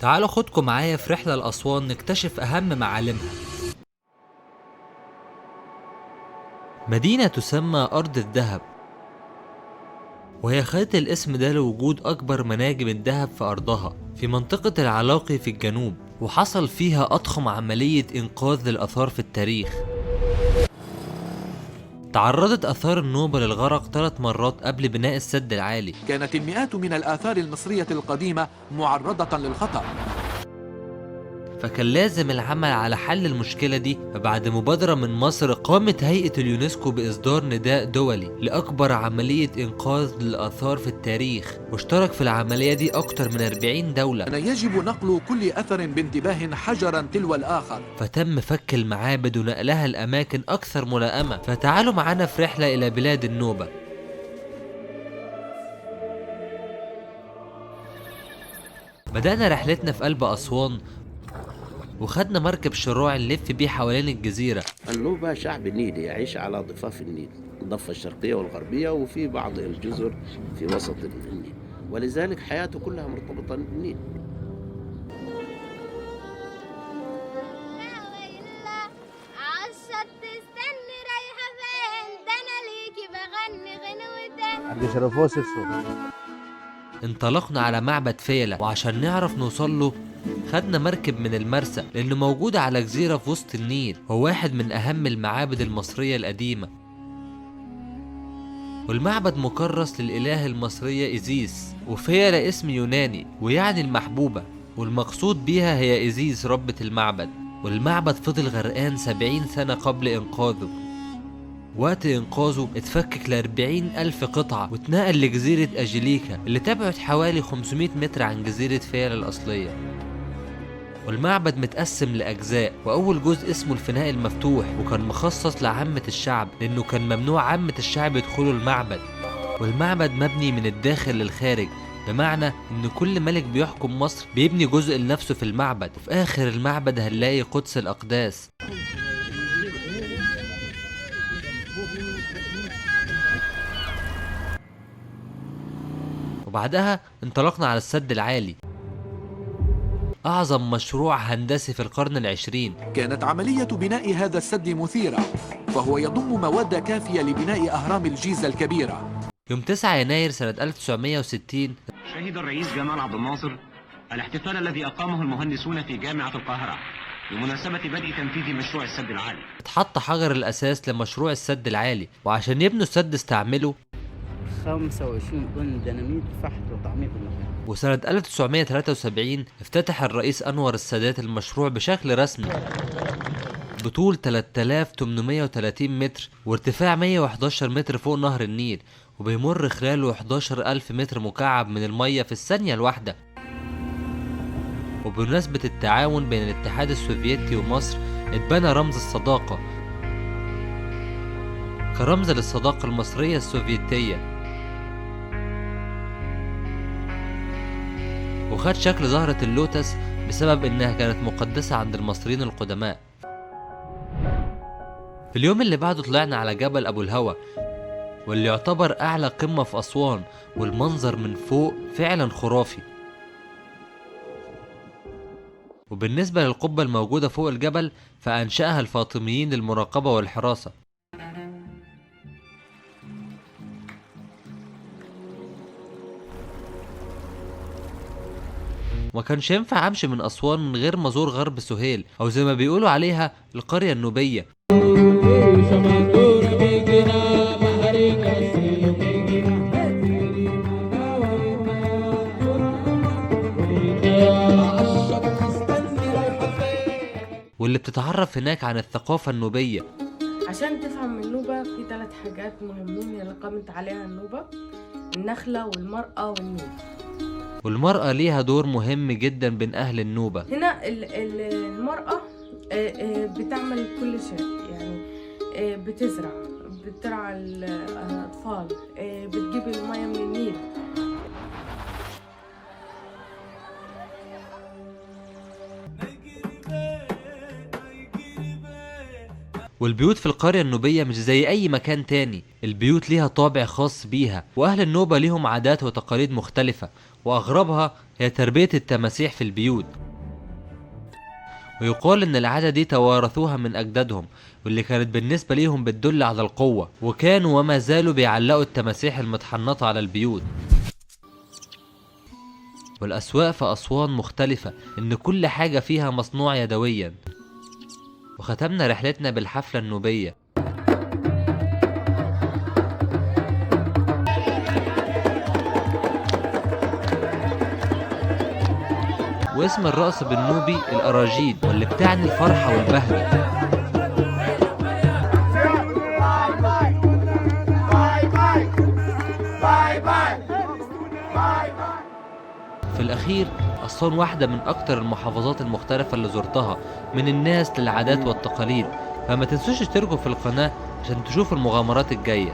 تعالوا خدكم معايا في رحلة لأسوان نكتشف أهم معالمها. مدينة تسمى أرض الذهب، وهي خدت الاسم ده لوجود أكبر مناجم الذهب في أرضها في منطقة العلاقي في الجنوب، وحصل فيها أضخم عملية إنقاذ للآثار في التاريخ. تعرضت آثار النوبة للغرق 3 مرات قبل بناء السد العالي. كانت المئات من الآثار المصرية القديمة معرضة للخطر، فكان لازم العمل على حل المشكلة دي. فبعد مبادرة من مصر قامت هيئة اليونسكو بإصدار نداء دولي لأكبر عملية إنقاذ للآثار في التاريخ، واشترك في العملية دي أكتر من 40 دولة. كان يجب نقل كل أثر بانتباه حجرا تلو الآخر، فتم فك المعابد ونقلها لأماكن أكثر ملائمة. فتعالوا معنا في رحلة إلى بلاد النوبة. بدأنا رحلتنا في قلب أسوان، وخدنا مركب شراع نلف بيه حوالين الجزيرة. النوبة شعب نيلي يعيش على ضفاف النيل، الضفة الشرقية والغربية، وفي بعض الجزر في وسط النيل، ولذلك حياته كلها مرتبطة بالنيل. انطلقنا على معبد فيلة، وعشان نعرف نوصل له خدنا مركب من المرسى لأنه موجود على جزيرة في وسط النيل، هو واحد من أهم المعابد المصرية القديمة. والمعبد مكرس للإله المصرية إيزيس، وفيلة اسم يوناني ويعني المحبوبة، والمقصود بيها هي إيزيس ربة المعبد. والمعبد فضل غرقان 70 سنة قبل إنقاذه. وقت إنقاذه اتفكك ل40,000 قطعة واتنقل لجزيرة أجيليكا اللي تبعد حوالي 500 متر عن جزيرة فيلة الأصلية. والمعبد متقسم لأجزاء، وأول جزء اسمه الفناء المفتوح، وكان مخصص لعامة الشعب لأنه كان ممنوع عامة الشعب يدخلوا المعبد. والمعبد مبني من الداخل للخارج، بمعنى إن كل ملك بيحكم مصر بيبني جزء لنفسه في المعبد. وفي آخر المعبد هنلاقي قدس الأقداس. وبعدها انطلقنا على السد العالي، أعظم مشروع هندسي في القرن العشرين. كانت عملية بناء هذا السد مثيرة، فهو يضم مواد كافية لبناء أهرام الجيزة الكبيرة. يوم 9 يناير سنة 1960 شهد الرئيس جمال عبد الناصر الاحتفال الذي أقامه المهندسون في جامعة القاهرة بمناسبة بدء تنفيذ مشروع السد العالي. اتحط حجر الأساس لمشروع السد العالي، وعشان يبنوا السد استعملوا 25 طن ديناميت فحت وتعميق المكان. وسنة 1973 افتتح الرئيس أنور السادات المشروع بشكل رسمي بطول 3830 متر وارتفاع 111 متر فوق نهر النيل، وبيمر خلاله 11,000 متر مكعب من المية في الثانية الواحدة. وبمناسبة التعاون بين الاتحاد السوفيتي ومصر اتبنى رمز الصداقة كرمز للصداقة المصرية السوفيتية، وخد شكل زهرة اللوتس بسبب انها كانت مقدسة عند المصريين القدماء. في اليوم اللي بعده طلعنا على جبل ابو الهوى، واللي يعتبر اعلى قمة في اسوان، والمنظر من فوق فعلا خرافي. وبالنسبة للقبة الموجودة فوق الجبل فأنشأها الفاطميين للمراقبة والحراسة. وما كانش ينفع امشي من اسوان من غير ما ازور غرب سهيل، او زي ما بيقولوا عليها القرية النوبية. واللي بتتعرف هناك عن الثقافة النوبية. عشان تفهم النوبة في 3 حاجات مهمين اللي قامت عليها النوبة: النخلة والمرأة والنيل. والمرأة ليها دور مهم جدا بين أهل النوبة. هنا المرأة بتعمل كل شيء، يعني بترعى الأطفال، بتجيب المياه من النيل. والبيوت في القرية النوبية مش زي أي مكان تاني، البيوت ليها طابع خاص بيها، وأهل النوبة ليهم عادات وتقاليد مختلفة، وأغربها هي تربية التماسيح في البيوت. ويقال إن العادة دي توارثوها من أجدادهم، واللي كانت بالنسبة ليهم بتدل على القوة، وكانوا وما زالوا بيعلقوا التماسيح المتحنطة على البيوت. والأسواق في أسوان مختلفة، إن كل حاجة فيها مصنوع يدويا. وختمنا رحلتنا بالحفلة النوبية. واسم الرقص بالنوبي الأراجيد، واللي بتعني الفرحة والبهجة. في الأخير أسوان واحدة من أكتر المحافظات المختلفة اللي زرتها، من الناس للعادات والتقاليد، فما تنسوش تشتركوا في القناة عشان تشوفوا المغامرات الجاية.